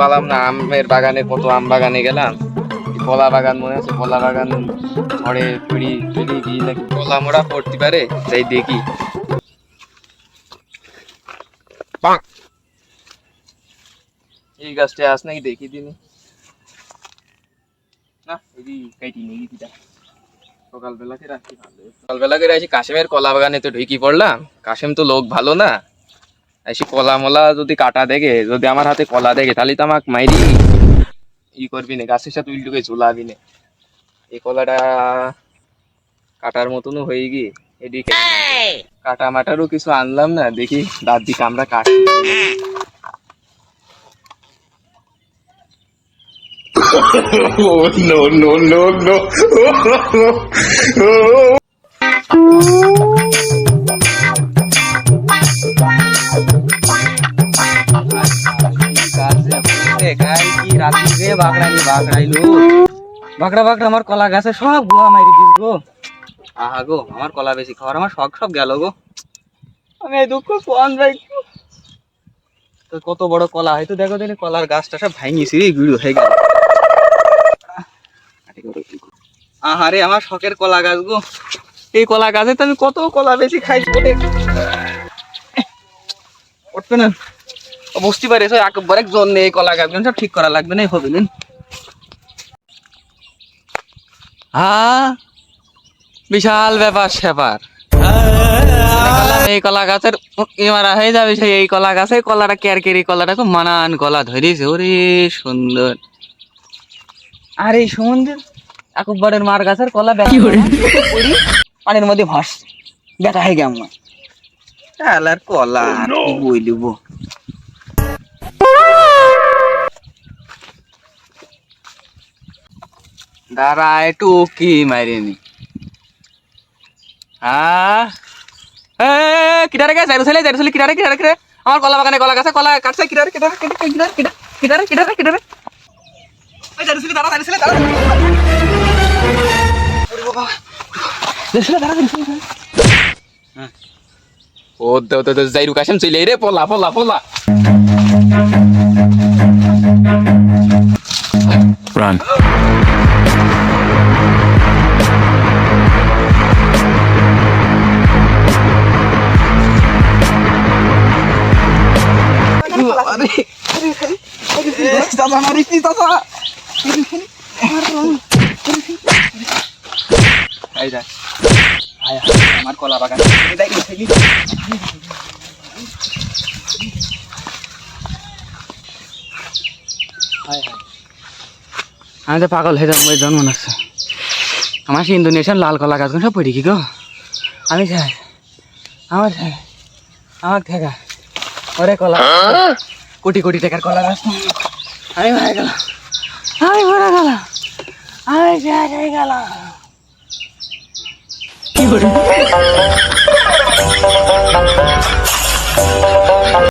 পালাম না, আমের বাগানে কত আম বাগানে গেলাম, কলা বাগান মনে আছে, কলা বাগান ঝড়ে পড়ি পড়ি গিয়ে নাকি কলা মোড়া পড়তে পারে, যাই দেখি। এই গাছটা আস নাকি দেখি দিনি না, এই কাইটি নিয়ে গিয়ে সকালবেলাকে রাখি ভালো, সকালবেলাকে রাখি কাশেমের কলা বাগানে তো ঢুকি পড়লাম। কাশেম তো লোক ভালো না, এসে কলা মলা যদি কাটা দেখে, যদি আমার হাতে কলা দেখে, তাহলে তো আমাকে মাইরি ই করবি না, গাছের সাথে উল্টুকে ঝুলাবি না। এই কলাটা কাটার মতনও হয়ে গিয়ে এদিকে কাটা মাটারও কিছু আনলাম না, দেখি দাঁত দিকে আমরা কাটছি। No, no, no, no. বাগড়া বাগড়া আমার কলা গাছে সব গোয়া মারি দিস গো। আহা গো, আমার কলা বেশি খাওয়ার আমার শখ সব গেল গো। আমি এই দুঃখ কোন ভাই, তো কত বড় কলা হয়তো দেখো দিন, কলার গাছটা সব ভাঙিয়েছি রে, গুঁড়ো হয়ে গেল। আহারে আমার শখের কলা গাছ গো, এই কলা গাছে তো আমি কত কলা বেশি খাইছি বলে উঠবে না, বুঝতে পারিস একবার একজন নেই, কলা গাছ সব ঠিক করা লাগবে না, হবে না। হ্যাঁ, বিশাল ব্যাপার স্যাপার। এই কলা গাছের মারা হয়ে যাবে, সেই এই কলা গাছে কলাটা কেরকেরি কলাটা খুব মানান কলা ধরেছে, ওরে সুন্দর। আর এই সমুদ্রের একবারের মার গাছের কলা পানির মধ্যে ভাস দেখা হয়ে গে আমার আর কলা বই লিব। দাঁড়া একটু কি মারিনি। হ্যাঁ, কিটারে গে যাইরো ছেলে কিটারে কিটারে কিটারে আমার কলা বাগানে কলা গাছে কলা কাটছে, কিটারে কিটারে কিটারে কিটারে কিটারে কিটারে কিটারে ওই যাইরো ছেলে দাঁড়া ওরে বাবা ছেলে দাঁড়া ও তো যাইরু কাশেম চলে রে, পলা পলা পলা Run. আমার কলা বাগান আমি তো পাগল হয়ে যাবো, জন্ম নাচ্ছে আমার ইন্দোনেশিয়ান লাল কলা গাছ সব পড়ি কি গো। আমি চাই আমার থেকে ওরে কলা কোটি কোটি টাকার কলা গাছ, আমি ভরে গেলাম, আমি শেষ হয়ে গেলাম।